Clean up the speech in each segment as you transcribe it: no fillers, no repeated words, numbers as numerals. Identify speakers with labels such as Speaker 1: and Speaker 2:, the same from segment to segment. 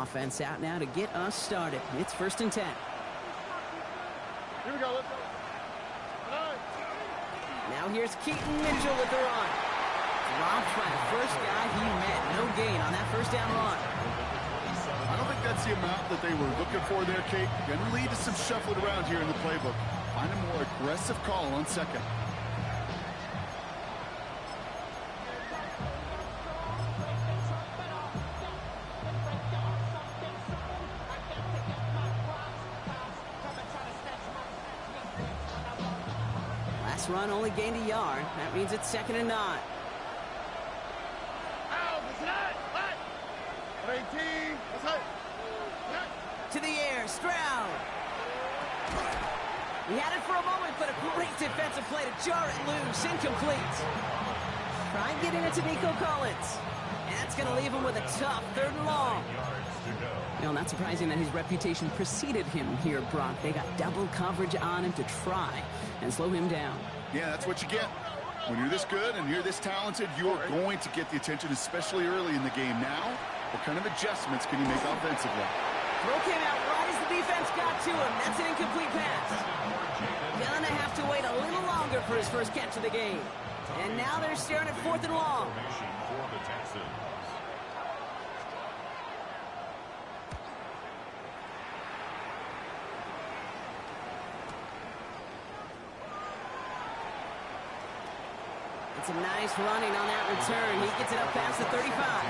Speaker 1: offense out now to get us started. It's 1st and 10.
Speaker 2: Here we go. Let's go.
Speaker 1: Now here's Keaton Mitchell with the run. Dropped by the first guy he met. No gain on that first down run.
Speaker 2: I don't think that's the amount that they were looking for there, Kate. Going to lead to some shuffling around here in the playbook. Find a more aggressive call on 2nd.
Speaker 1: Last run only gained a yard. That means it's 2nd and 9. To the air, Stroud. He had it for a moment, but a great defensive play to jar it loose. Incomplete. Try getting it to Nico Collins. And that's going to leave him with a tough 3rd and long. You know, not surprising that his reputation preceded him here, Brock. They got double coverage on him to try and slow him down.
Speaker 2: Yeah, that's what you get. When you're this good and you're this talented, you're going to get the attention, especially early in the game. Now, what kind of adjustments can you make offensively?
Speaker 1: Throw came out right as the defense got to him. That's an incomplete pass. Gonna have to wait a little longer for his first catch of the game. And now they're staring at 4th and long. It's a nice running on that return. He gets it up past the 35.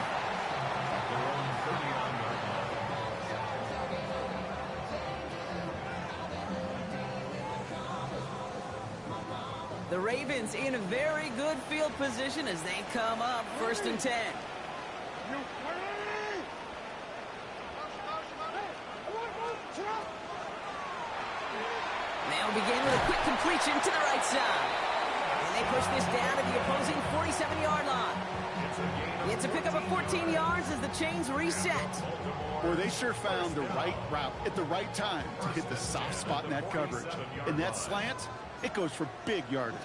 Speaker 1: The Ravens in a very good field position as they come up 1st and 10. They'll begin with a quick completion to the right side. And they push this down to the opposing 47-yard line. It's a pickup of 14 yards as the chains reset.
Speaker 2: Boy, they sure found the right route at the right time to hit the soft spot in that coverage. And that slant, it goes for big yardage.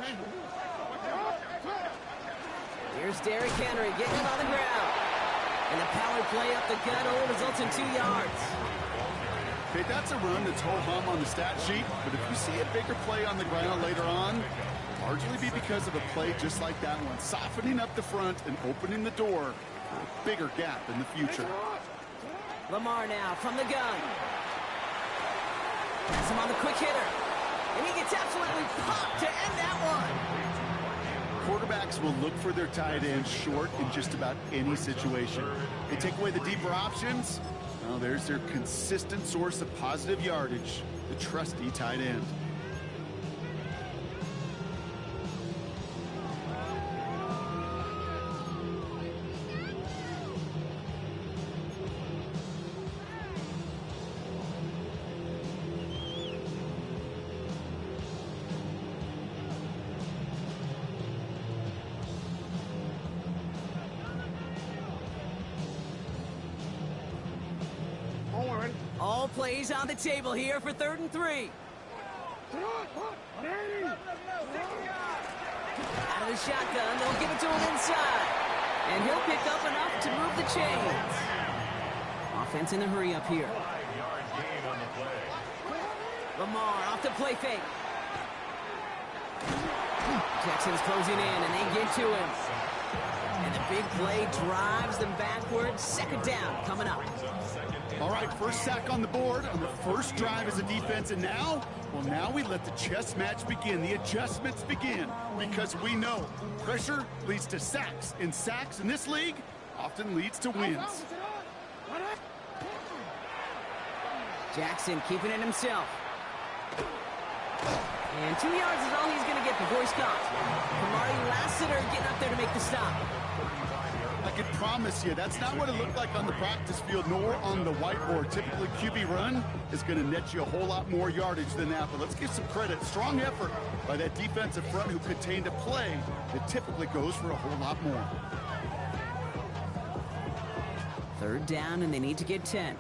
Speaker 1: Here's Derrick Henry getting him on the ground. And the power play up the gut only results in 2 yards.
Speaker 2: Okay, that's a run that's ho-hum on the stat sheet, but if you see a bigger play on the ground later on, it'll largely be because of a play just like that one, softening up the front and opening the door for a bigger gap in the future.
Speaker 1: Lamar now from the gun. Has him on the quick hitter. And he gets absolutely popped to end that one.
Speaker 2: Quarterbacks will look for their tight end short in just about any situation. They take away the deeper options. Well, there's their consistent source of positive yardage, the trusty tight end.
Speaker 1: All plays on the table here for 3rd and 3. Out of the shotgun, they'll give it to him inside. And he'll pick up enough to move the chains. Offense in the hurry up here. Lamar off the play fake. Texans closing in, and they get to him. And the big play drives them backwards. 2nd down coming up.
Speaker 2: All right, first sack on the board on the first drive as a defense, and now, well, now we let the chess match begin, the adjustments begin, because we know pressure leads to sacks, and sacks in this league often leads to wins.
Speaker 1: Jackson keeping it himself. And 2 yards is all he's going to get before he stops. Kamari Lassiter getting up there to make the stop.
Speaker 2: I can promise you, that's not what it looked like on the practice field, nor on the whiteboard. Typically, QB run is going to net you a whole lot more yardage than that. But let's give some credit. Strong effort by that defensive front who contained a play that typically goes for a whole lot more.
Speaker 1: 3rd down, and they need to get 10.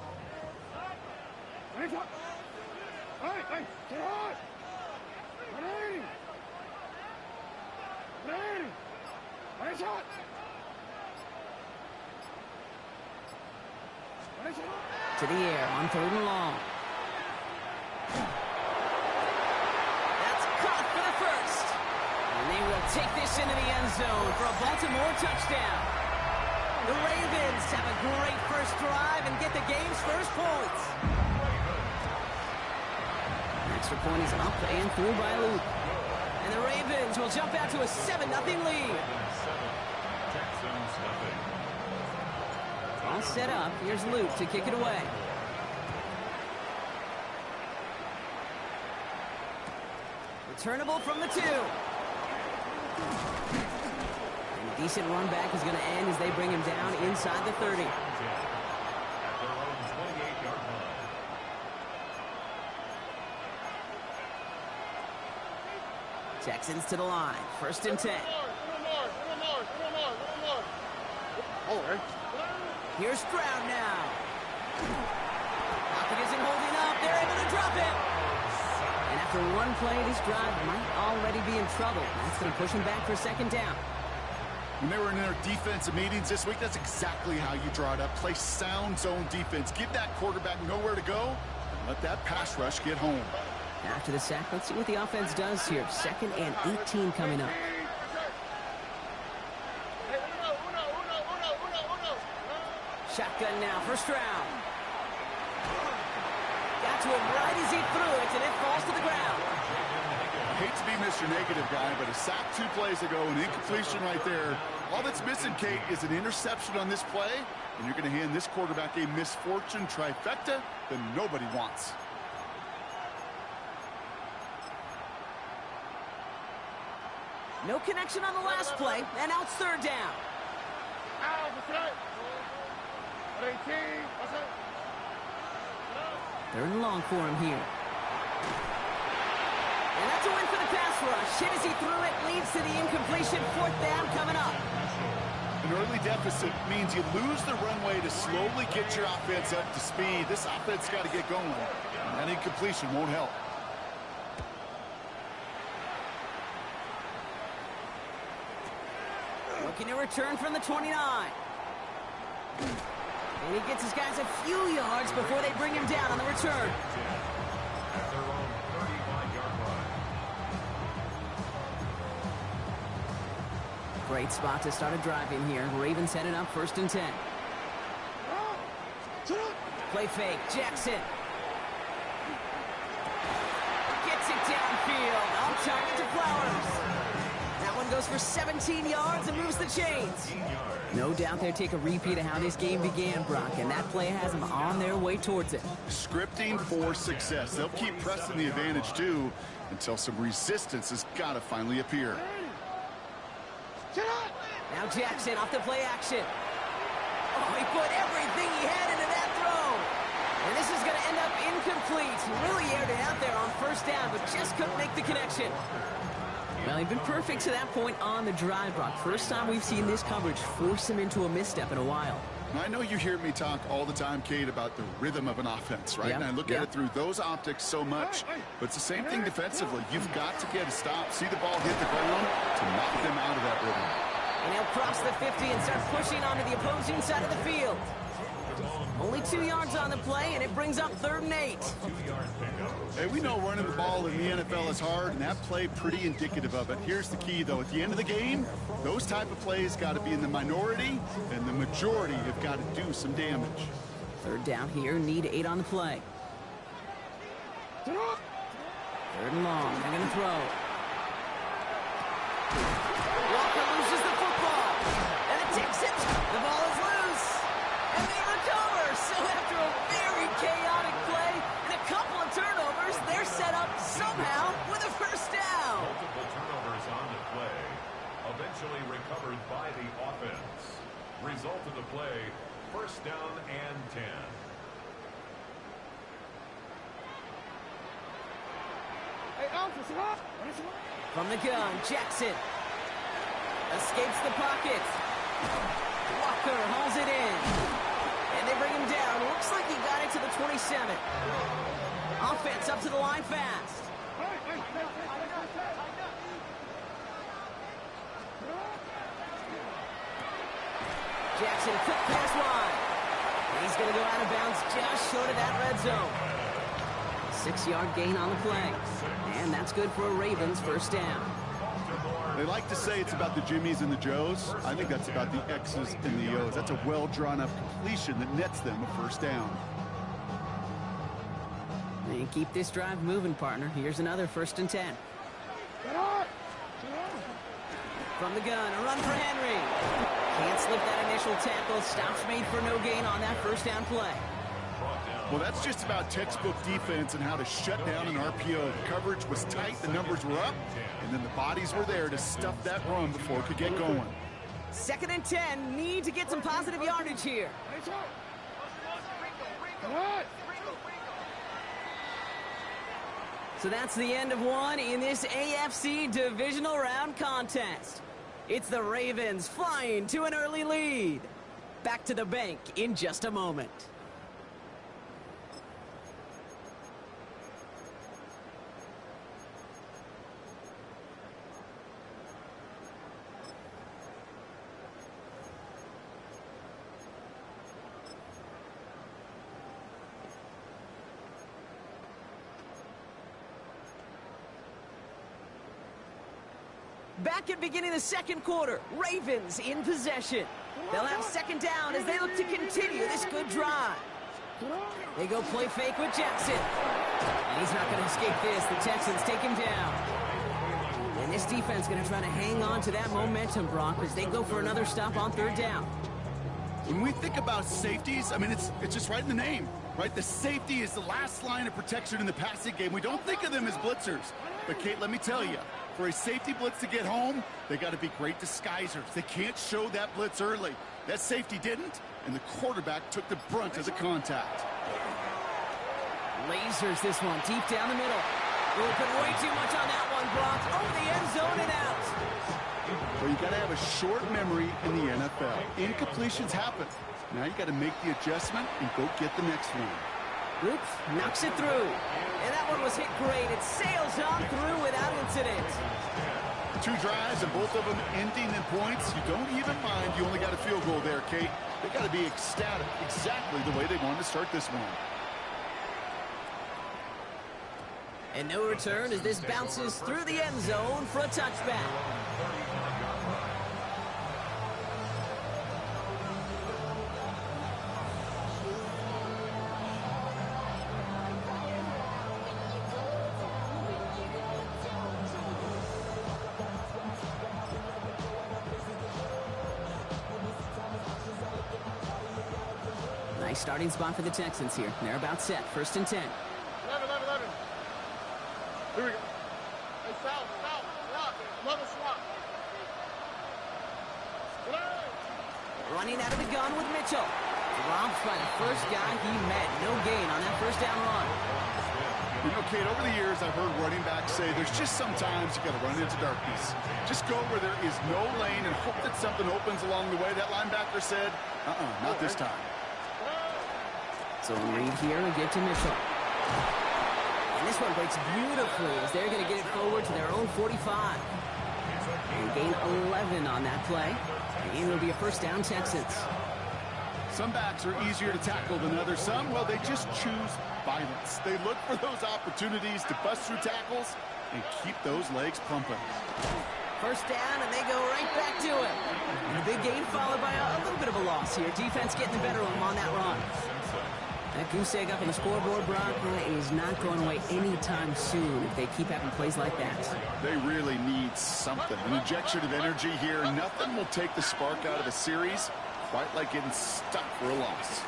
Speaker 1: to the air on 3rd and long. That's caught for the first. And they will take this into the end zone for a Baltimore touchdown. The Ravens have a great first drive and get the game's first points. Extra point is up and through by Luke. And the Ravens will jump out to a 7-0 lead. All set up. Here's Luke to kick it away. Returnable from the 2. And a decent run back is going to end as they bring him down inside the 30. Texans to the line. 1st and 10. Here's Stroud now. Pocket isn't holding up. They're able to drop it. And after one play, this drive might already be in trouble. That's going to push him back for 2nd down.
Speaker 2: When they were in their defensive meetings this week, that's exactly how you draw it up. Play sound zone defense. Give that quarterback nowhere to go. And let that pass rush get home.
Speaker 1: After the sack, let's see what the offense does here. 2nd and 18 coming up. Shotgun now for Stroud. Got to him right as he threw it, and it falls to the ground.
Speaker 2: I hate to be Mr. Negative guy, but a sack 2 plays ago, an incompletion right there. All that's missing, Kate, is an interception on this play, and you're going to hand this quarterback a misfortune trifecta that nobody wants.
Speaker 1: No connection on the last play, and now it's 3rd down. 3rd and long for him here. And that's a win for the pass rush. Hit as he threw it, leads to the incompletion. 4th down coming up.
Speaker 2: An early deficit means you lose the runway to slowly get your offense up to speed. This offense got to get going. That incompletion won't help.
Speaker 1: Looking to return from the 29. And he gets his guys a few yards before they bring him down on the return. Great spot to start a drive in here. Ravens headed up 1st and 10. Play fake. Jackson. Gets it downfield. Off target to Flowers. That one goes for 17 yards and moves the chains. No doubt they'll take a repeat of how this game began, Brock, and that play has them on their way towards it.
Speaker 2: Scripting for success. They'll keep pressing the advantage, too, until some resistance has got to finally appear.
Speaker 1: Now Jackson off the play action. Oh, he put everything he had into that throw. And this is going to end up incomplete. He really aired it out there on 1st down, but just couldn't make the connection. Well, he'd been perfect to that point on the drive, Brock. First time we've seen this coverage force him into a misstep in a while.
Speaker 2: I know you hear me talk all the time, Kate, about the rhythm of an offense, right? And I look at it through those optics so much. But it's the same thing defensively. You've got to get a stop, see the ball hit the ground to knock them out of that rhythm.
Speaker 1: And he'll cross the 50 and start pushing onto the opposing side of the field. Only 2 yards on the play, and it brings up 3rd and 8.
Speaker 2: Hey, we know running the ball in the NFL is hard, and that play pretty indicative of it. Here's the key, though. At the end of the game, those type of plays got to be in the minority, and the majority have got to do some damage.
Speaker 1: 3rd down here, need 8 on the play. 3rd and long, they're going to throw. Walker loses the football, and it takes it. The ball is loose, and they recover. So after a very chaotic play and a couple of turnovers, they're set up somehow with a 1st down.
Speaker 3: Multiple turnovers on the play, eventually recovered by the offense. Result of the play, 1st down and 10.
Speaker 1: From the gun, Jackson escapes the pocket. Walker hauls it in. And they bring him down. Looks like he got it to the 27. Offense up to the line fast. Jackson, quick pass line. He's going to go out of bounds just short of that red zone. 6-yard gain on the play. And that's good for a Ravens first down.
Speaker 2: They like to say it's about the Jimmies and the Joes. I think that's about the X's and the O's. That's a well-drawn-up completion that nets them a first down.
Speaker 1: And keep this drive moving, partner. Here's another 1st and 10. From the gun, a run for Henry. Can't slip that initial tackle. Stops made for no gain on that first down play.
Speaker 2: Well, that's just about textbook defense and how to shut down an RPO. The coverage was tight, the numbers were up, and then the bodies were there to stuff that run before it could get going.
Speaker 1: 2nd and 10. Need to get some positive yardage here. So that's the end of one in this AFC divisional round contest. It's the Ravens flying to an early lead. Back to the bank in just a moment. Back at beginning of the 2nd quarter, Ravens in possession. They'll have 2nd down as they look to continue this good drive. They go play fake with Jackson. And he's not going to escape this. The Texans take him down. And this defense going to try to hang on to that momentum, Brock, as they go for another stop on 3rd down.
Speaker 2: When we think about safeties, I mean, it's just right in the name, right? The safety is the last line of protection in the passing game. We don't think of them as blitzers. But, Kate, let me tell you, for a safety blitz to get home, they got to be great disguisers. They can't show that blitz early. That safety didn't, and the quarterback took the brunt of the contact.
Speaker 1: Lasers this one deep down the middle. Open way too much on that one, Brock. Over the end zone and out.
Speaker 2: Well, you got to have a short memory in the NFL. Incompletions happen. Now you got to make the adjustment and go get the next one.
Speaker 1: Oops, knocks it through. And that one was hit great. It sails on through without incident.
Speaker 2: 2 drives and both of them ending in points. You don't even mind you only got a field goal there, Kate. They got to be ecstatic, exactly the way they wanted to start this one.
Speaker 1: And no return as this bounces through the end zone for a touchback. Nice starting spot for the Texans here. They're about set. 1st and 10.
Speaker 4: 11. Here we go. Hey, south, rock. Another swap.
Speaker 1: Running out of the gun with Mitchell. Dropped by the first guy he met. No gain on that 1st down run.
Speaker 2: You know, Kate, over the years, I've heard running backs say there's just sometimes you got to run into darkness. Just go where there is no lane and hope that something opens along the way. That linebacker said, not this time.
Speaker 1: So read here and get to Mitchell. And this one breaks beautifully as they're going to get it forward to their own 45. And gain 11 on that play. And it'll be a 1st down Texans.
Speaker 2: Some backs are easier to tackle than others. Some, well, they just choose violence. They look for those opportunities to bust through tackles and keep those legs pumping.
Speaker 1: 1st down, and they go right back to it. And a big gain followed by a little bit of a loss here. Defense getting the better of them on that run. That goose egg up on the scoreboard, Brock, is not going away anytime soon if they keep having plays like that.
Speaker 2: They really need something. An injection of energy here. Nothing will take the spark out of a series quite like getting stuck for a loss.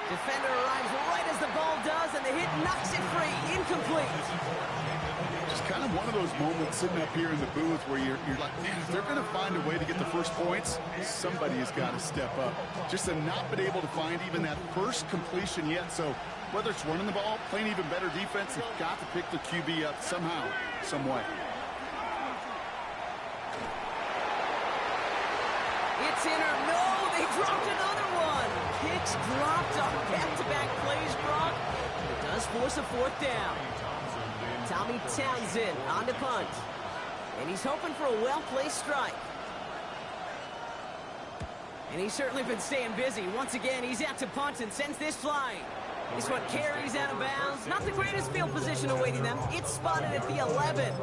Speaker 1: Defender arrives right as the ball does, and the hit knocks it free. Incomplete.
Speaker 2: Just kind of one of those moments sitting up here in the booth where you're like, man, if they're going to find a way to get the first points, somebody has got to step up. Just to not been able to find even that first completion yet. So whether it's running the ball, playing even better defense, they've got to pick the QB up somehow, some way.
Speaker 1: It's in or no, they dropped another one. Picks dropped on back-to-back plays, Brock. It does force a 4th down. Tommy Townsend on the punt. And he's hoping for a well-placed strike. And he's certainly been staying busy. Once again, he's out to punt and sends this flying. This one carries out of bounds. Not the greatest field position awaiting them. It's spotted at the 11.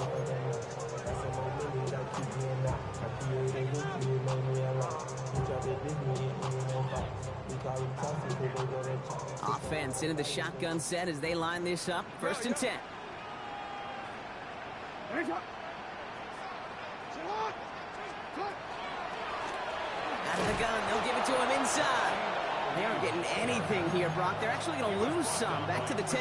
Speaker 1: Offense into the shotgun set as they line this up. 1st and 10. Out of the gun, they'll give it to him inside. They aren't getting anything here, Brock. They're actually going to lose some. Back to the 10.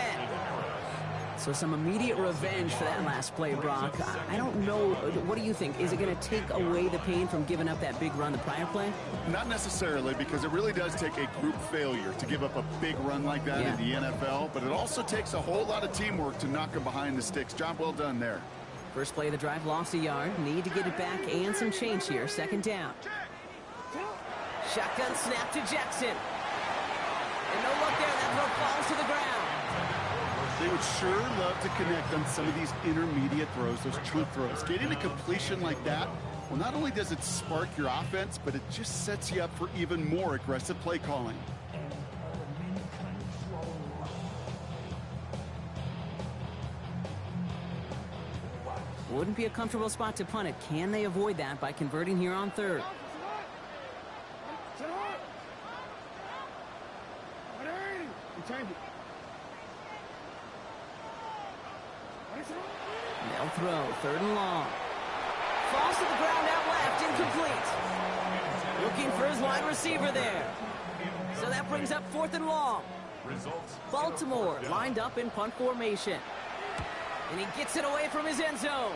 Speaker 1: So some immediate revenge for that last play, Brock. I don't know. What do you think? Is it going to take away the pain from giving up that big run the prior play?
Speaker 2: Not necessarily, because it really does take a group failure to give up a big run like that in the NFL. But it also takes a whole lot of teamwork to knock them behind the sticks. Job well done there.
Speaker 1: First play of the drive, lost a yard. Need to get it back and some change here. 2nd down. Shotgun snap to Jackson. And no luck there. That throw falls to the ground.
Speaker 2: They would sure love to connect on some of these intermediate throws, those true throws. Getting a completion like that, well, not only does it spark your offense, but it just sets you up for even more aggressive play calling.
Speaker 1: Wouldn't be a comfortable spot to punt it. Can they avoid that by converting here on 3rd? They'll throw. 3rd and long. Falls to the ground out left. Incomplete. Looking for his wide receiver there. So that brings up 4th and long. Baltimore lined up in punt formation. And he gets it away from his end zone.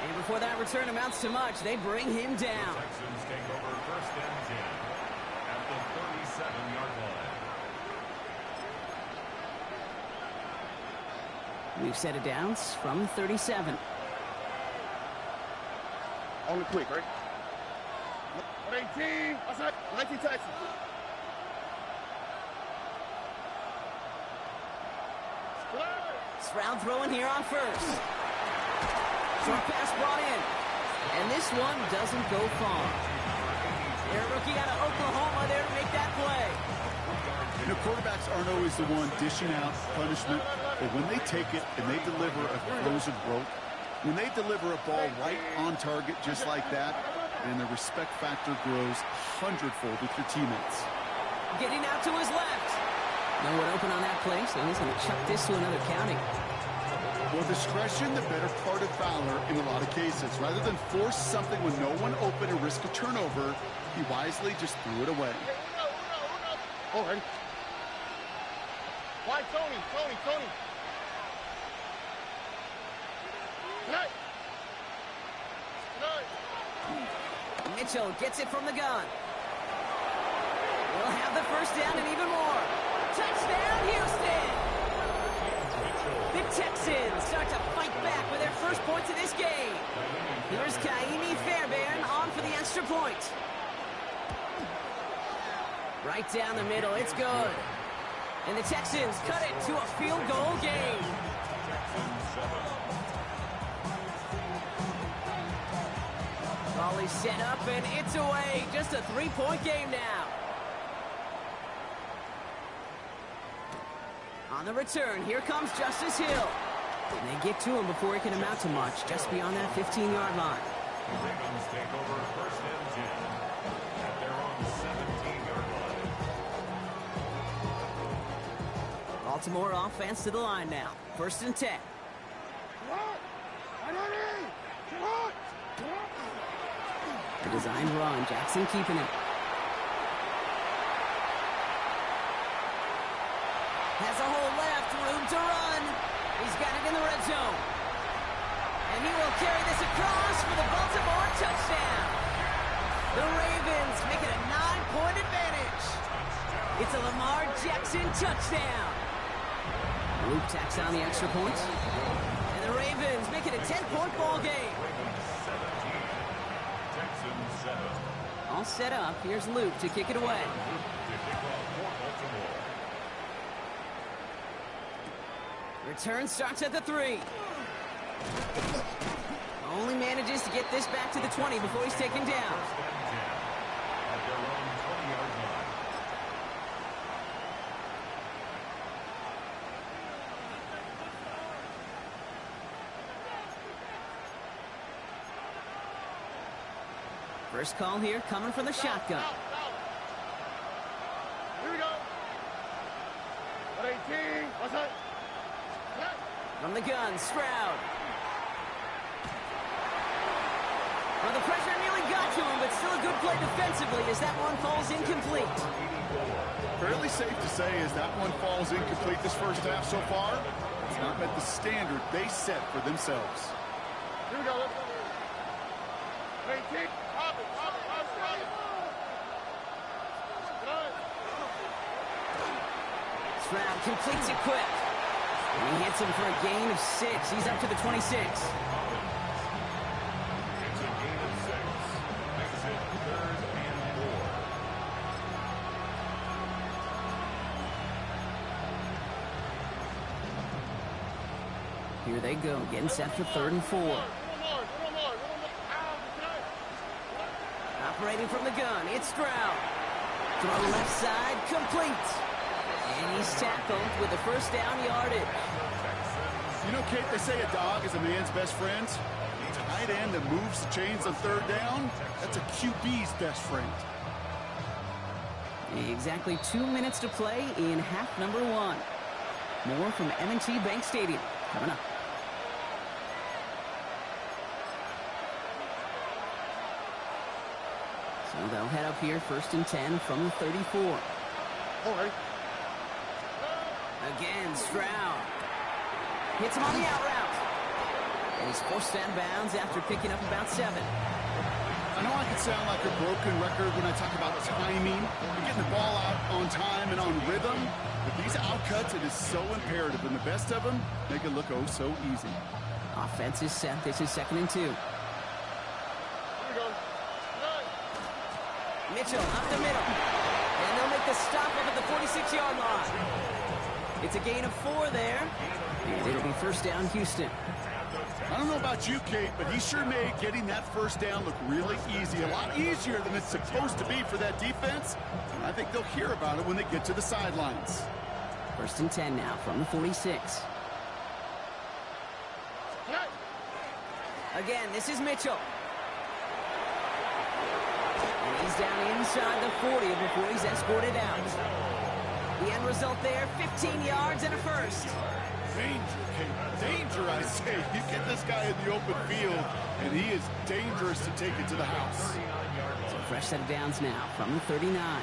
Speaker 1: And before that return amounts to much, they bring him down.
Speaker 3: The Texans take over 1st and 10 at the 37-yard line.
Speaker 1: We've set it down from 37.
Speaker 4: Only quick, right? 18. Outside. 19 Texans.
Speaker 1: Stroud throwing here on 1st. Short pass brought in. And this one doesn't go far. Their rookie out of Oklahoma there to make that play.
Speaker 2: You know, quarterbacks aren't always the one dishing out punishment, but when they take it and they deliver a frozen rope, when they deliver a ball right on target just like that, and the respect factor grows 100-fold with your teammates.
Speaker 1: Getting out to his left. No one open on that play, so he's going to chuck this to another county.
Speaker 2: Well, discretion, the better part of valor in a lot of cases. Rather than force something when no one open and risk a turnover, he wisely just threw it away.
Speaker 4: All right. Why, Tony? Tonight.
Speaker 1: Mitchell gets it from the gun. We'll have the 1st down and even more. Touchdown, Houston! The Texans start to fight back with their first points of this game. Here's Kaimi Fairbairn on for the extra point. Right down the middle, it's good. And the Texans cut it to a field goal game. Volley set up and it's away. Just a 3-point game now. On the return, here comes Justice Hill. And they get to him before he can amount to much, just beyond that 15-yard line.
Speaker 3: The Ravens take over 1st and 10 at their own 17-yard line.
Speaker 1: Baltimore offense to the line now. 1st and 10. The design run, Jackson keeping it. Has a hole left, room to run. He's got it in the red zone. And he will carry this across for the Baltimore touchdown. The Ravens make it a 9-point advantage. It's a Lamar Jackson touchdown. Luke tacks on the extra points. And the Ravens make it a 10-point ball game.
Speaker 3: Texans 7.
Speaker 1: All set up. Here's Luke to kick it away. Return starts at the 3. Only manages to get this back to the 20 before he's taken down.
Speaker 3: First and 10 at their own 20-yard line.
Speaker 1: First call here coming from the shotgun.
Speaker 4: Here we go. 18. What's that?
Speaker 1: From the gun, Stroud. Well, the pressure nearly got to him, but still a good play defensively as that one falls incomplete.
Speaker 2: Fairly safe to say as that one falls incomplete this first half so far. It's not met the standard they set for themselves.
Speaker 4: Here we go. 18. Hop it.
Speaker 1: Stroud completes it quick. And he hits him for a gain of 6. He's up to the 26.
Speaker 3: It's a gain of 6. Makes it 3rd and 4.
Speaker 1: Here they go, getting set for 3rd and 4. Operating from the gun, it's Stroud. Throw left side, complete. And he's tackled with the first down yardage.
Speaker 2: You know, Kate, they say a dog is a man's best friend. A tight end that moves the chains on 3rd down, that's a QB's best friend.
Speaker 1: Exactly 2 minutes to play in half number 1. More from M&T Bank Stadium coming up. So they'll head up here 1st and 10 from the 34.
Speaker 4: All right.
Speaker 1: Again, Stroud. Hits him on the out route. And he's forced out of bounds after picking up about 7.
Speaker 2: I know I can sound like a broken record when I talk about timing and getting the ball out on time and on rhythm, but these outcuts, it is so imperative, and the best of them make it look oh so easy.
Speaker 1: Offense is set. This is 2nd and 2.
Speaker 4: Here we go.
Speaker 1: Mitchell up the middle. And they'll make the stop up at the 46-yard line. It's a gain of 4 there. And it'll be 1st down, Houston.
Speaker 2: I don't know about you, Kate, but he sure made getting that first down look really easy. A lot easier than it's supposed to be for that defense. And I think they'll hear about it when they get to the sidelines.
Speaker 1: 1st and 10 now from the 46. Again, this is Mitchell. And he's down inside the 40 before he's escorted out. The end result there, 15 yards and a first.
Speaker 2: Danger, Kate. Danger, I say. You get this guy in the open field, and he is dangerous to take it to the house.
Speaker 1: So fresh set of downs now from the 39.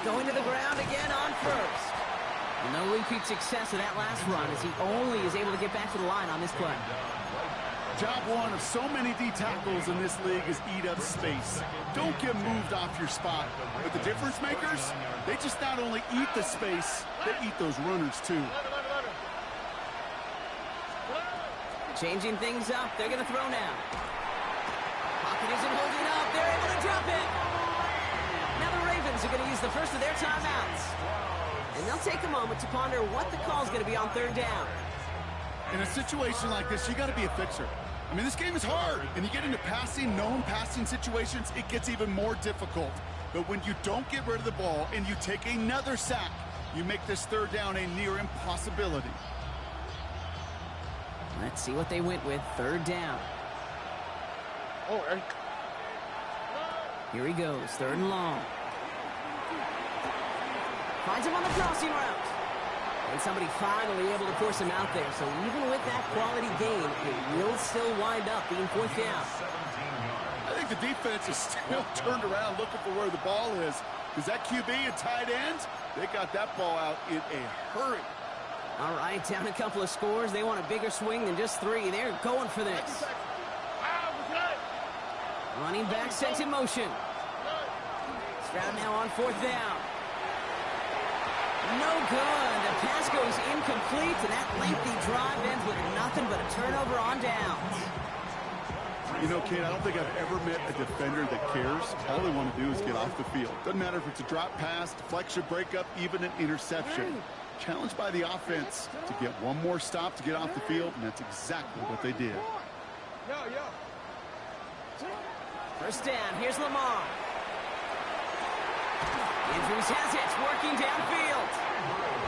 Speaker 1: Going to the ground again on 1st. No repeat success of that last run as he only is able to get back to the line on this play.
Speaker 2: Job one of so many D tackles in this league is eat up space. Don't get moved off your spot. But the difference makers, they just not only eat the space, they eat those runners too.
Speaker 1: Changing things up. They're going to throw now. Pocket isn't holding up. They're able to drop it. Now the Ravens are going to use the first of their timeouts. And they'll take a moment to ponder what the call is going to be on 3rd down.
Speaker 2: In a situation like this, you got to be a fixer. I mean, this game is hard, and you get into known passing situations, it gets even more difficult. But when you don't get rid of the ball and you take another sack, you make this 3rd down a near impossibility.
Speaker 1: Let's see what they went with. 3rd down.
Speaker 4: All right.
Speaker 1: Here he goes. 3rd and long. Finds him on the crossing route. And somebody finally able to force him out there. So even with that quality gain, it will still wind up being 4th down.
Speaker 2: I think the defense is still turned around looking for where the ball is. Because that QB and tight end, they got that ball out in a hurry.
Speaker 1: All right, down a couple of scores. They want a bigger swing than just 3. They're going for this. Running back sent in motion. Stroud now on 4th down. No good. The pass goes incomplete, and that lengthy drive ends with nothing but a turnover on downs.
Speaker 2: You know, Kate, I don't think I've ever met a defender that cares. All they want to do is get off the field. Doesn't matter if it's a drop pass, deflection, breakup, even an interception. Challenged by the offense to get one more stop to get off the field, and that's exactly what they did.
Speaker 1: First down, here's Lamar. Andrews has it, working downfield.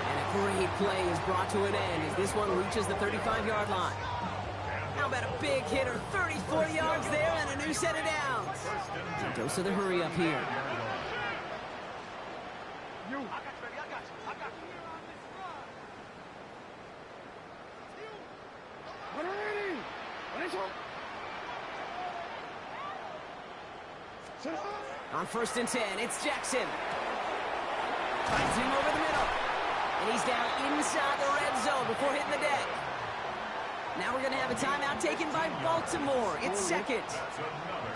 Speaker 1: And a great play is brought to an end as this one reaches the 35-yard line. How about a big hitter, 34 yards there and a new set of downs. A dose of the hurry up here. On first and 10, it's Jackson. Finds him over the middle. And he's down inside the red zone before hitting the deck. Now we're going to have a timeout taken by Baltimore. It's second.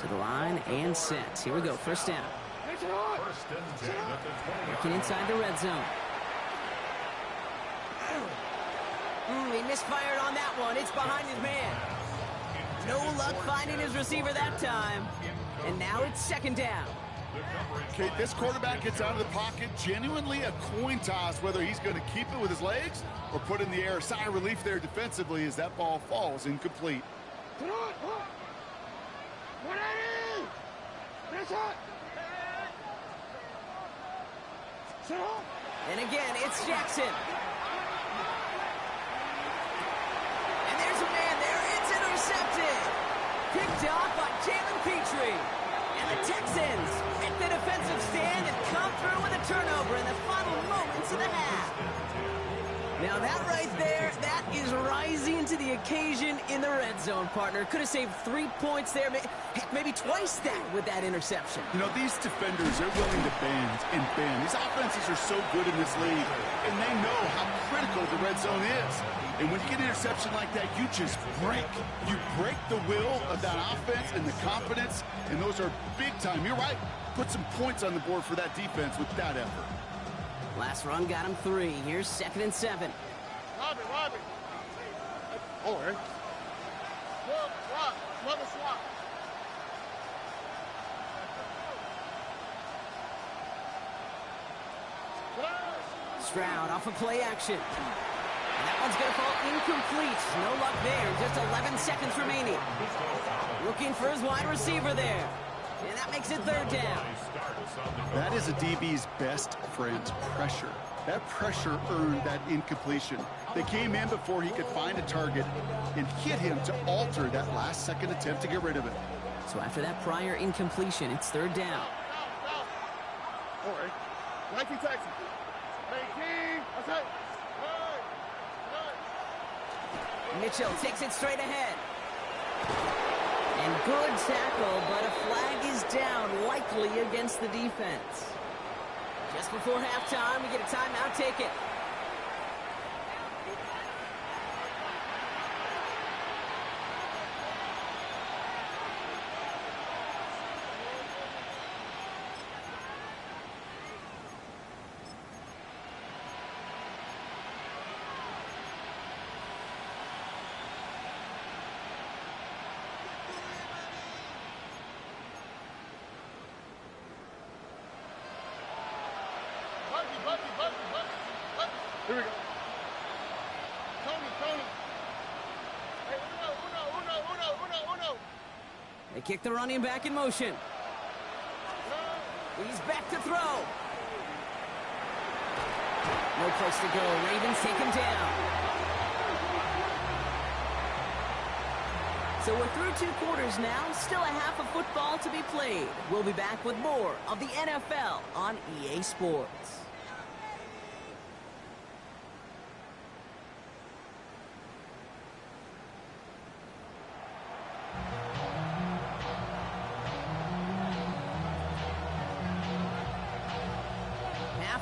Speaker 1: To the line and set. Here we go, first down. Working inside the red zone. He misfired on that one. It's behind his man. No luck finding his receiver that time. And now it's second down.
Speaker 2: Okay, this quarterback gets out of the pocket. Genuinely a coin toss whether he's going to keep it with his legs or put in the air. Sigh of relief there defensively as that ball falls incomplete.
Speaker 1: And again, it's Jackson. And there's a man there. It's intercepted. Picked off by Jalen Petrie. And the Texans hit the defensive stand and come through with a turnover in the final moments of the half. Now that right there, that is rising to the occasion in the red zone, partner. Could have saved 3 points there, maybe twice that with that interception.
Speaker 2: You know, these defenders, they're willing to bend and bend. These offenses are so good in this league, and they know how critical the red zone is. And when you get an interception like that, you just break. You break the will of that offense and the confidence, and those are big time. You're right. Put some points on the board for that defense with that effort.
Speaker 1: Last run got him 3. Here's second and 7.
Speaker 4: Robbie. All right. Swap. Another swap.
Speaker 1: Stroud off of play action. And that one's going to fall incomplete. No luck there. Just 11 seconds remaining. Looking for his wide receiver there. And that makes it third down.
Speaker 2: That is a DB's best friend, pressure. That pressure earned that incompletion. They came in before he could find a target and hit him to alter that last-second attempt to get rid of it.
Speaker 1: So after that prior incompletion, it's third down.
Speaker 4: All right. Nike taxi. Hey, King. That's it.
Speaker 1: Mitchell takes it straight ahead. And good tackle, but a flag is down, likely against the defense. Just before halftime, we get a timeout taken.
Speaker 4: Here we go. Tony. Hey, uno.
Speaker 1: They kick the running back in motion. He's back to throw. No place to go. Ravens take him down. So we're through 2 quarters now. Still a half of football to be played. We'll be back with more of the NFL on EA Sports.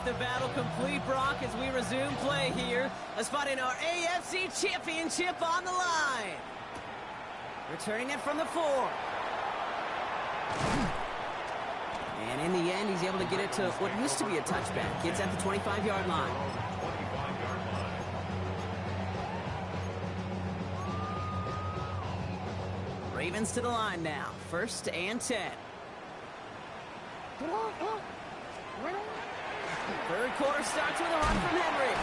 Speaker 1: The battle complete, Brock, as we resume play here. A spot in our AFC Championship on the line. Returning it from the 4. And in the end, he's able to get it to what used to be a touchback. It's at the 25-yard line. Ravens to the line now. First and 10. Third quarter starts with a run from Henry.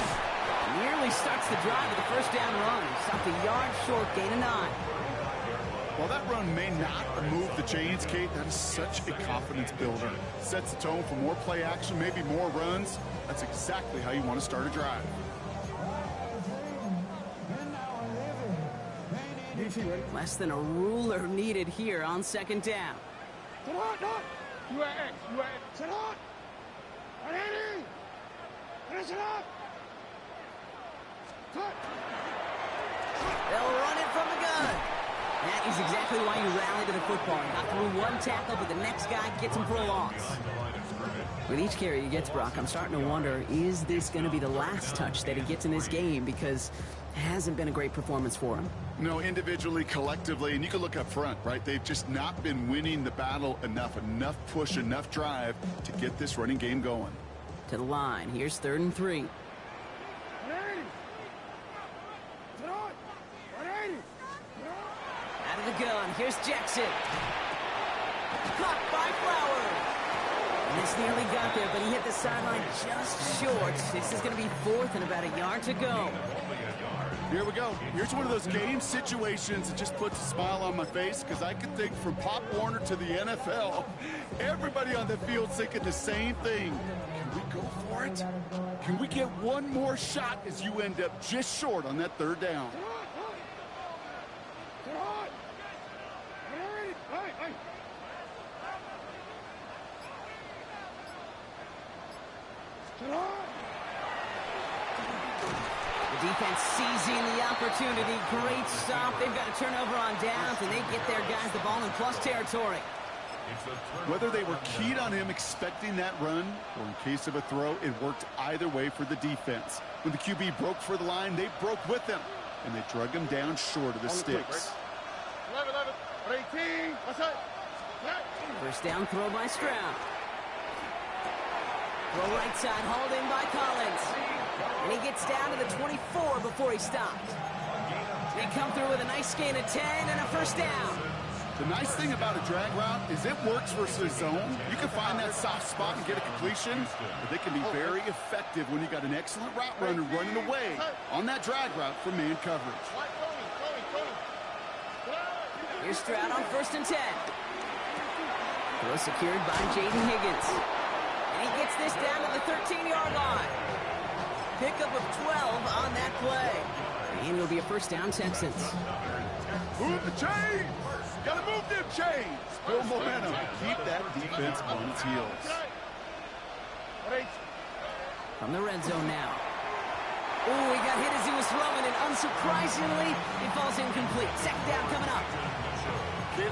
Speaker 1: Nearly starts the drive with a first down run. Stopped a yard short, gain of 9.
Speaker 2: Well, that run may not move the chains, Kate. That is such a confidence builder. Sets the tone for more play action, maybe more runs. That's exactly how you want to start a drive.
Speaker 1: Less than a ruler needed here on second down. They'll run it from the gun. That is exactly why you rally to the football. Got through one tackle, but the next guy gets him for a loss. With each carry he gets, Brock, I'm starting to wonder, is this going to be the last touch that he gets in this game? Because it hasn't been a great performance for him.
Speaker 2: No, individually, collectively, and you can look up front, right? They've just not been winning the battle enough push, enough drive to get this running game going.
Speaker 1: To the line. Here's 3rd and 3. Out of the gun. Here's Jackson. Caught by Flowers. And this nearly got there, but he hit the sideline just short. This is going to be 4th and about a yard to go.
Speaker 2: Here we go. Here's one of those game situations that just puts a smile on my face, because I can think from Pop Warner to the NFL, everybody on the field thinking the same thing. Can we go for it? Can we get one more shot as you end up just short on that 3rd down?
Speaker 1: The defense seizing the opportunity. Great stop. They've got a turnover on downs, and they get their guys the ball in plus territory.
Speaker 2: Whether they were keyed on him expecting that run, or in case of a throw, it worked either way for the defense. When the QB broke for the line, they broke with him, and they drug him down short of the sticks.
Speaker 4: 18.
Speaker 1: First down throw by Stroud. Throw right side, hauled in by Collins. And he gets down to the 24 before he stopped. They come through with a nice gain of 10 and a first down.
Speaker 2: The nice thing about a drag route is it works versus zone. You can find that soft spot and get a completion, but they can be very effective when you got an excellent route runner running away on that drag route from man coverage.
Speaker 1: Here's Stroud on 1st and 10. Throw secured by Jaden Higgins. And he gets this down to the 13-yard line. Pickup of 12 on that play. And it'll be a first down, Texans.
Speaker 2: Move the chains! Gotta move them chains! Build momentum. Keep that defense on its heels.
Speaker 1: From the red zone now. Oh, he got hit as he was throwing, and unsurprisingly, he falls incomplete. Second down coming up.
Speaker 2: Kid,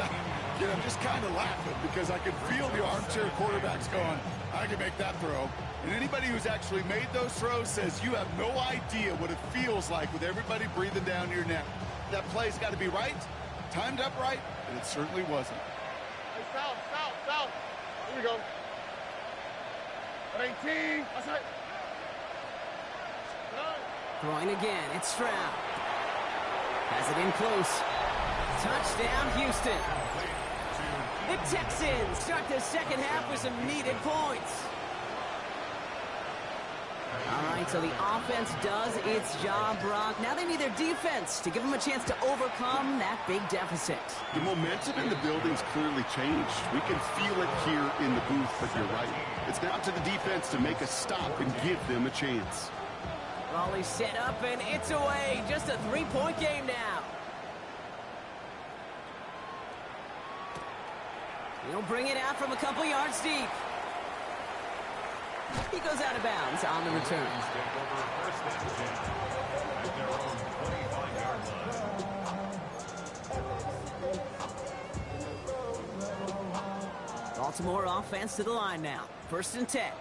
Speaker 2: I'm just kind of laughing because I can feel the armchair quarterbacks going, I can make that throw. And anybody who's actually made those throws says you have no idea what it feels like with everybody breathing down your neck. That play's got to be right, timed up right, and it certainly wasn't.
Speaker 4: Hey, south. Here we go. 18.
Speaker 1: Throwing again, it's Stroud. Has it in close. Touchdown, Houston. The Texans start the second half with some needed points. All right, so the offense does its job, Brock. Now they need their defense to give them a chance to overcome that big deficit.
Speaker 2: The momentum in the building's clearly changed. We can feel it here in the booth, but you're right. It's now to the defense to make a stop and give them a chance.
Speaker 1: Volley set up, and it's away. Just a 3-point game now. He'll bring it out from a couple yards deep. He goes out of bounds on the return. Baltimore offense to the line now. 1st and 10.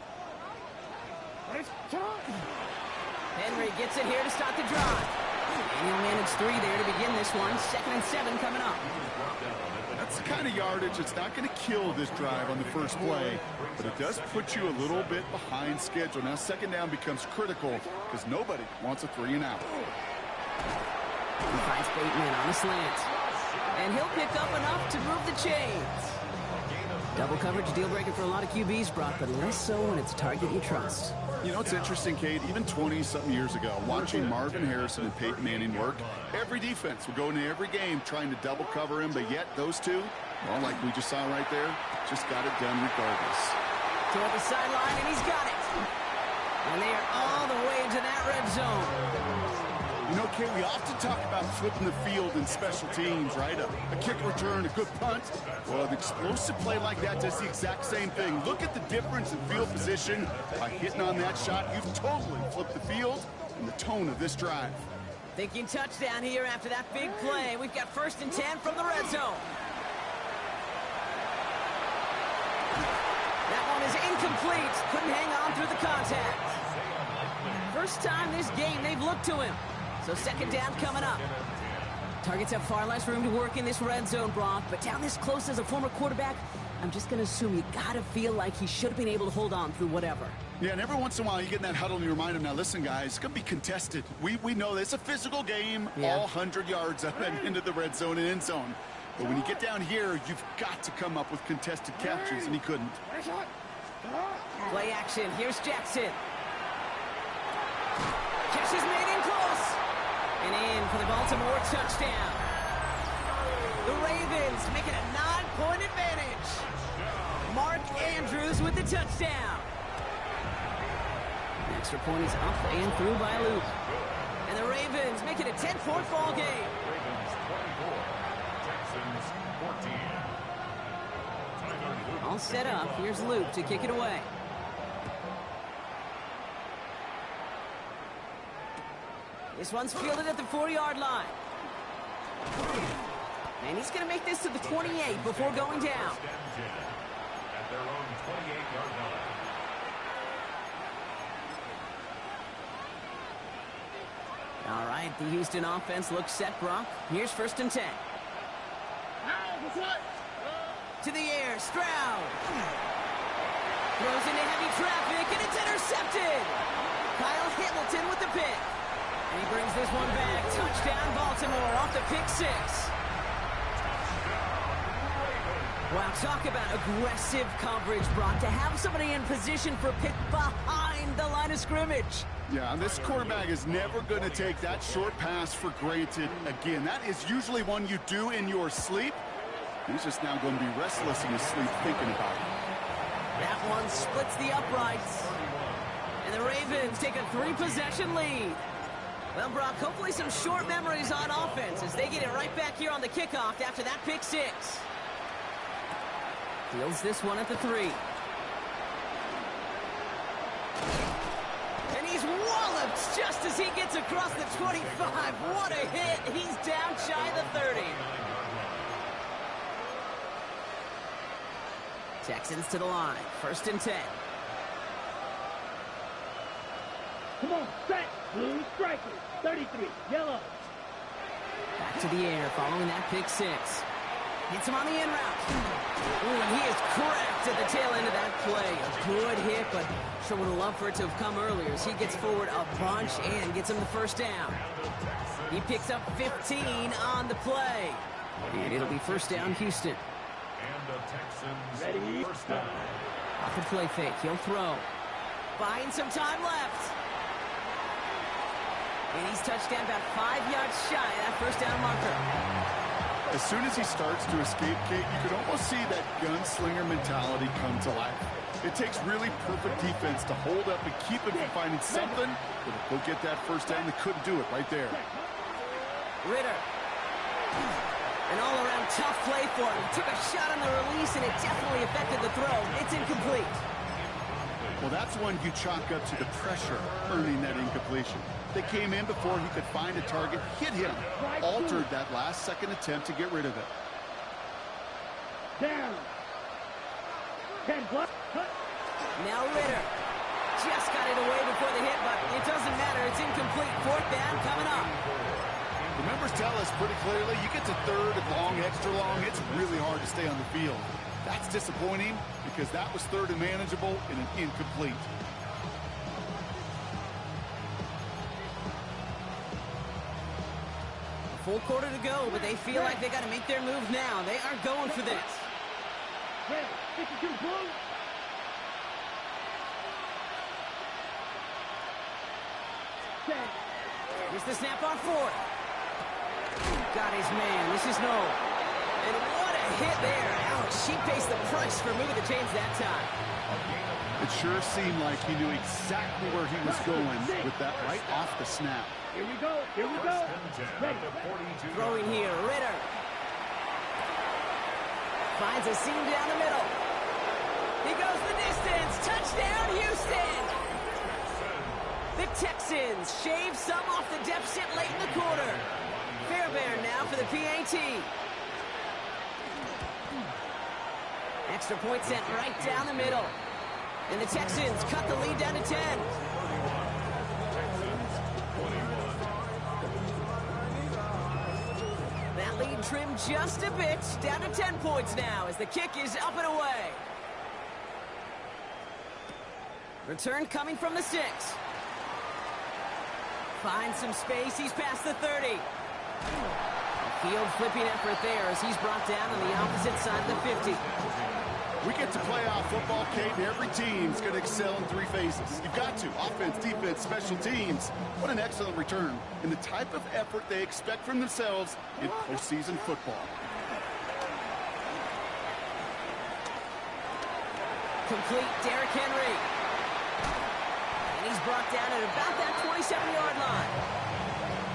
Speaker 1: Henry gets it here to start the drive. And he'll manage 3 there to begin this one. 2nd and 7 coming up.
Speaker 2: That's the kind of yardage that's not going to kill this drive on the first play, but it does put you a little bit behind schedule. Now second down becomes critical because nobody wants a 3 and out.
Speaker 1: He finds Bateman on a slant. And he'll pick up enough to move the chains. Double coverage deal breaker for a lot of QBs, Brock, but less so when it's a target you trust.
Speaker 2: You know, it's interesting, Kate, even 20-something years ago, watching Marvin Harrison and Peyton Manning work, every defense would go into every game trying to double cover him, but yet those two, well, like we just saw right there, just got it done regardless.
Speaker 1: Toward the sideline, and he's got it. And they are all the way to that red zone.
Speaker 2: You know, Kate, we often talk about flipping the field in special teams, right? A kick return, a good punt. Well, an explosive play like that does the exact same thing. Look at the difference in field position. By hitting on that shot, you've totally flipped the field and the tone of this drive.
Speaker 1: Thinking touchdown here after that big play. We've got 1st and 10 from the red zone. That one is incomplete. Couldn't hang on through the contact. First time this game they've looked to him. So 2nd down coming up. Targets have far less room to work in this red zone, Brock, but down this close as a former quarterback, I'm just going to assume you got to feel like he should have been able to hold on through whatever.
Speaker 2: Yeah, and every once in a while you get in that huddle and you remind him, now listen, guys, it's going to be contested. We know this. It's a physical game, all 100 yards up and into the red zone and end zone. But when you get down here, you've got to come up with contested captures, and he couldn't.
Speaker 1: Play action. Here's Jackson. Catch is made in close. And in for the Baltimore touchdown. The Ravens make it a 9-point advantage. Mark Andrews with the touchdown. The extra point is up and through by Luke. And the Ravens make it a 10-point ball game.
Speaker 3: Ravens 24, Texans 14.
Speaker 1: All set up. Here's Luke to kick it away. This one's fielded at the 4-yard line. And he's going to make this to the 28 before going down.
Speaker 3: At their own 28-yard line.
Speaker 1: All right, the Houston offense looks set, Brock. Here's 1st and 10. To the air, Stroud. Throws into heavy traffic, and it's intercepted. Kyle Hamilton with the pick. And he brings this one back. Touchdown, Baltimore, off the pick 6. Wow, talk about aggressive coverage, Brock. To have somebody in position for a pick behind the line of scrimmage.
Speaker 2: Yeah, and this quarterback is never going to take that short pass for granted again. That is usually one you do in your sleep. He's just now going to be restless in his sleep thinking about it.
Speaker 1: That one splits the uprights. And the Ravens take a 3-possession lead. Well, Brock, hopefully some short memories on offense as they get it right back here on the kickoff after that pick 6. Fields this one at the 3. And he's walloped just as he gets across the 25. What a hit. He's down shy of the 30. Texans to the line. 1st and 10.
Speaker 5: Come on, set. Blue striker. 33. Yellow.
Speaker 1: Back to the air following that pick 6. Hits him on the in route. Ooh, and he is cracked at the tail end of that play. A good hit, but sure would have loved for it to have come earlier as he gets forward a bunch and gets him the 1st down. He picks up 15 on the play. And it'll be 1st down, Houston.
Speaker 3: And the Texans
Speaker 5: Ready?
Speaker 3: 1st down.
Speaker 1: Off the play fake, he'll throw. Buying some time left. And he's touchdown about 5 yards shy of that 1st down marker.
Speaker 2: As soon as he starts to escape, Kate, you can almost see that gunslinger mentality come to life. It takes really perfect defense to hold up and keep him from finding something, but if they'll get that 1st down, they couldn't do it right there.
Speaker 1: Ritter. An all-around tough play for him. He took a shot on the release, and it definitely affected the throw. It's incomplete.
Speaker 2: Well, that's one you chalk up to the pressure earning that incompletion. They came in before he could find a target, hit him, altered that last-second attempt to get rid of it.
Speaker 5: Down. 10 plus.
Speaker 1: Now Ritter. Just got it away before the hit, but it doesn't matter. It's incomplete. 4th down coming up.
Speaker 2: The members tell us pretty clearly, you get to 3rd and long, extra long, it's really hard to stay on the field. That's disappointing because that was 3rd and manageable and an incomplete.
Speaker 1: A full quarter to go, but they feel like they got to make their move now. They are going for this.
Speaker 5: Red, 52 blue. Set.
Speaker 1: Here's the snap on fourth. Got his man. This is Noel. And what a hit there. Ouch. She pays the price for moving the chains that time.
Speaker 2: It sure seemed like he knew exactly where he was going with that right off the snap.
Speaker 5: Here we go. Here we go. Ready.
Speaker 1: Throwing here. Ritter. Finds a seam down the middle. He goes the distance. Touchdown, Houston. The Texans shave some off the deficit late in the quarter. Fairbairn now for the PAT. Extra point sent right down the middle. And the Texans cut the lead down to 10. That lead trimmed just a bit. Down to 10 points now as the kick is up and away. Return coming from the 6. Finds some space. He's past the 30. A field flipping effort there as he's brought down on the opposite side of the 50.
Speaker 2: We get to playoff football, Kate, and every team's going to excel in 3 phases. You've got to. Offense, defense, special teams. What an excellent return. And the type of effort they expect from themselves in postseason football.
Speaker 1: Complete Derrick Henry. And he's brought down at about that 27-yard line.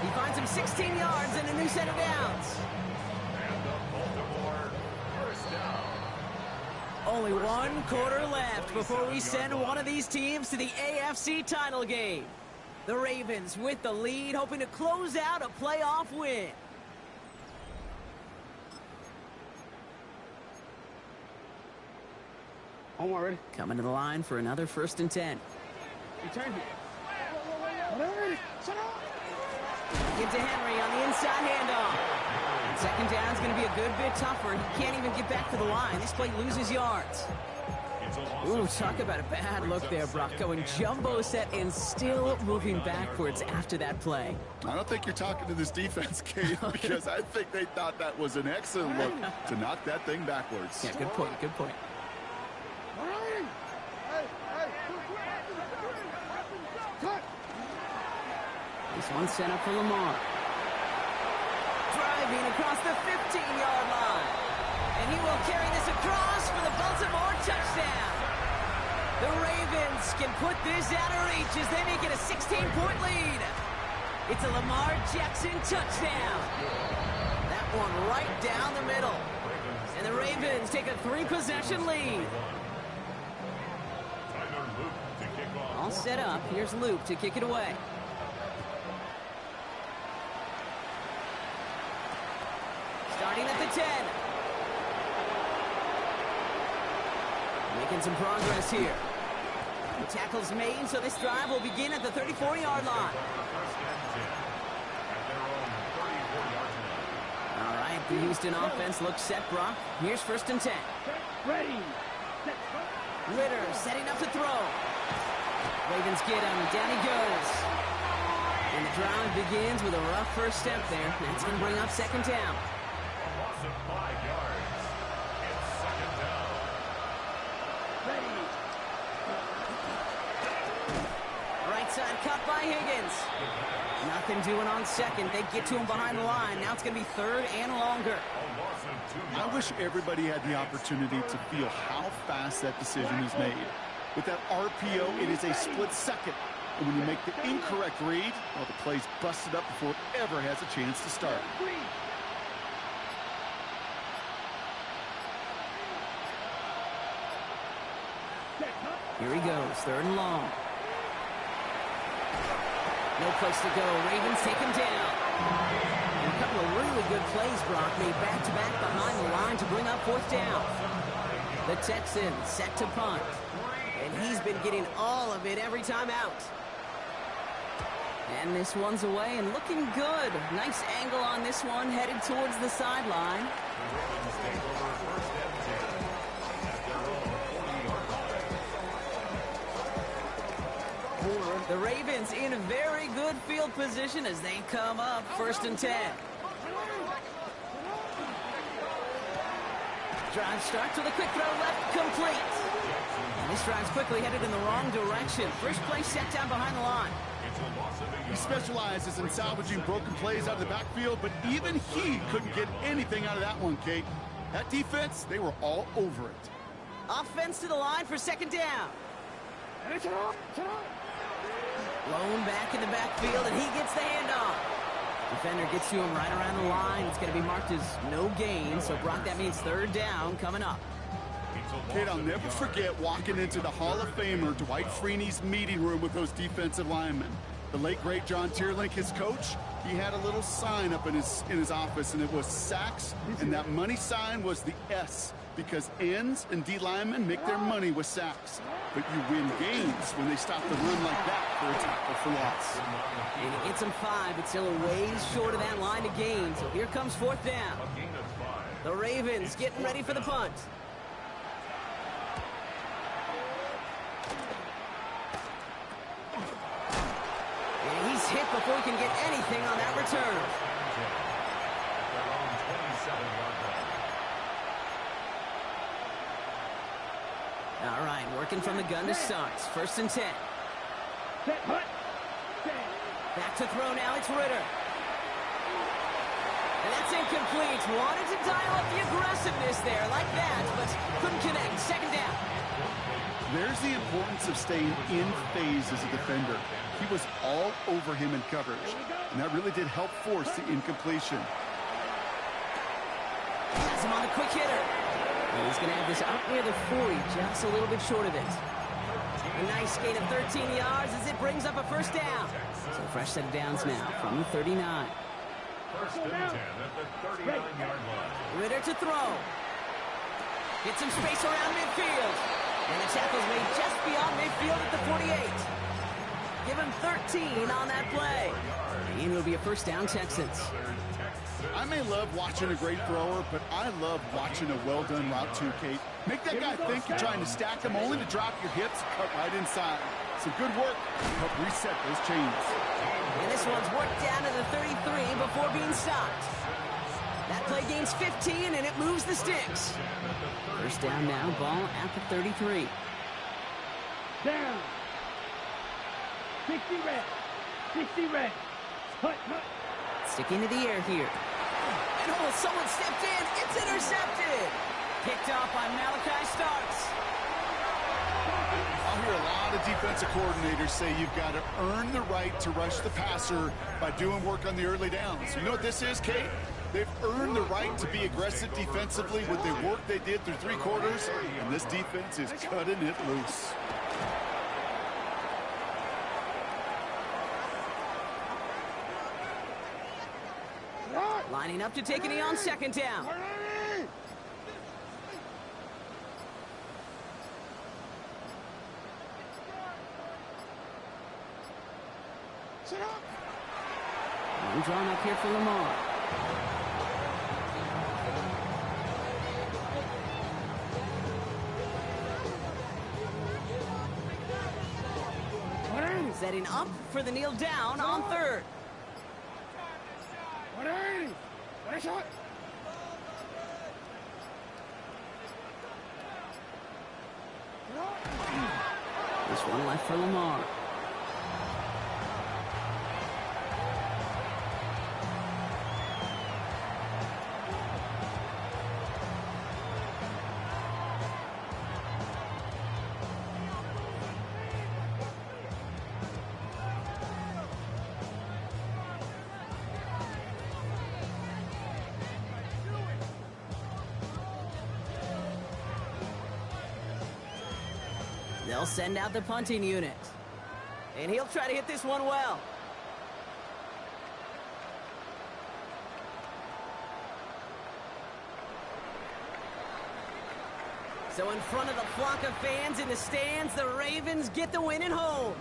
Speaker 1: He finds him 16 yards and a new set of downs.
Speaker 3: And the Baltimore first down.
Speaker 1: Only 1 quarter left before we send one of these teams to the AFC title game. The Ravens with the lead, hoping to close out a playoff win.
Speaker 5: Home already.
Speaker 1: Coming to the line for another 1st and 10.
Speaker 5: Return here. Shut up.
Speaker 1: Give to Henry on the inside handoff. And 2nd down is going to be a good bit tougher. He can't even get back to the line. This play loses yards. Ooh, talk about a bad look there, Brock. Going jumbo set and still moving backwards after that play.
Speaker 2: I don't think you're talking to this defense, Kate, because I think they thought that was an excellent look to knock that thing backwards.
Speaker 1: Yeah, good point, good point. This one's sent up for Lamar. Driving across the 15-yard line. And he will carry this across for the Baltimore touchdown. The Ravens can put this out of reach as they make it a 16-point lead. It's a Lamar Jackson touchdown. That one right down the middle. And the Ravens take a 3-possession lead. All set up. Here's Luke to kick it away. Starting at the 10. Making some progress here. The tackle's made, so this drive will begin at the 34-yard line. All right, the Houston offense looks set, Brock. Here's 1st and 10.
Speaker 5: Ready.
Speaker 1: Ritter setting up to throw. Ravens get him. Down he goes. And the drive begins with a rough first step there. That's going to bring up 2nd down.
Speaker 3: A loss of 5 yards. It's 2nd down.
Speaker 5: Ready.
Speaker 1: Right side cut by Higgins. Nothing doing on 2nd. They get to him behind the line. Now it's going to be 3rd and longer.
Speaker 3: A loss of 2 yards.
Speaker 2: I wish everybody had the opportunity to feel how fast that decision is made. With that RPO, it is a split second. And when you make the incorrect read, well, the play's busted up before it ever has a chance to start.
Speaker 1: Here he goes, 3rd and long. No place to go. Ravens take him down. And a couple of really good plays, Brock, made back-to-back behind the line to bring up 4th down. The Texans set to punt. And he's been getting all of it every time out. And this one's away and looking good. Nice angle on this one, headed towards the sideline. The Ravens in a very good field position as they come up 1st and 10. Drive starts with a quick throw left, complete. And this drive's quickly headed in the wrong direction. First play set down behind the line.
Speaker 2: He specializes in salvaging broken plays out of the backfield, but even he couldn't get anything out of that one, Kate. That defense, they were all over it.
Speaker 1: Offense to the line for second down. Blown back in the backfield, and he gets the handoff. Defender gets to him right around the line. It's going to be marked as no gain, so Brock, that means third down coming up.
Speaker 2: Kate, I'll never forget walking into the Hall of Famer Dwight Freeney's meeting room with those defensive linemen. The late, great John Tierlink, his coach, he had a little sign up in his office, and it was sacks, and that money sign was the S, because ends and D linemen make their money with sacks. But you win games when they stop the run like that for a tackle for loss.
Speaker 1: And he gets him 5, but still a ways short of that line to gain. So here comes fourth down. The Ravens getting ready for the punt. And he's hit before he can get anything on that return. All right, working from the gun to start. First and 10. Back to throw now, it's Ritter. And that's incomplete. Wanted to dial up the aggressiveness there like that, but couldn't connect. Second down.
Speaker 2: There's the importance of staying in phase as a defender. He was all over him in coverage, and that really did help force the incompletion.
Speaker 1: Has him on the quick hitter. And he's going to have this out near the 40, just a little bit short of it. A nice gain of 13 yards as it brings up a first down. So fresh set of downs now from the 39.
Speaker 3: First and 10 at the 39-yard line.
Speaker 1: Ritter to throw. Gets some space around midfield. And the tackle's made just beyond midfield at the 48. Give him 13 on that play. And it'll be a first down, Texans.
Speaker 2: I may love watching a great thrower, but I love watching a well-done route too, Kate. Make that guy think you're trying to stack him only to drop your hips, cut right inside. Some good work to help reset those chains.
Speaker 1: And this one's worked down to the 33 before being stopped. That play gains 15, and it moves the sticks. First down now, ball at the 33.
Speaker 5: Down. 60 red. 60 red. Hut.
Speaker 1: Sticking to the air here. And oh, someone stepped in. It's intercepted. Picked off by Malachi Starks.
Speaker 2: I'll hear a lot of defensive coordinators say you've got to earn the right to rush the passer by doing work on the early downs. You know what this is, Kate? They've earned the right to be aggressive defensively with the work they did through 3 quarters, and this defense is cutting it loose.
Speaker 1: Lining up to take a knee on second down. One drawn up here for Lamar. Setting up for the kneel down on third. This one left for Lamar. They'll send out the punting unit. And he'll try to hit this one well. So in front of the flock of fans in the stands, the Ravens get the win at home.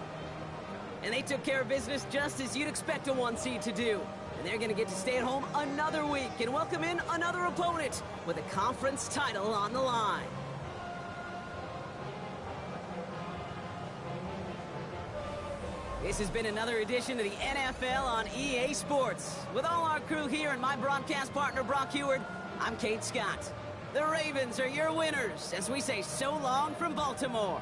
Speaker 1: And they took care of business just as you'd expect a 1 seed to do. And they're going to get to stay at home another week and welcome in another opponent with a conference title on the line. This has been another edition of the NFL on EA Sports. With all our crew here and my broadcast partner, Brock Heward, I'm Kate Scott. The Ravens are your winners as we say so long from Baltimore.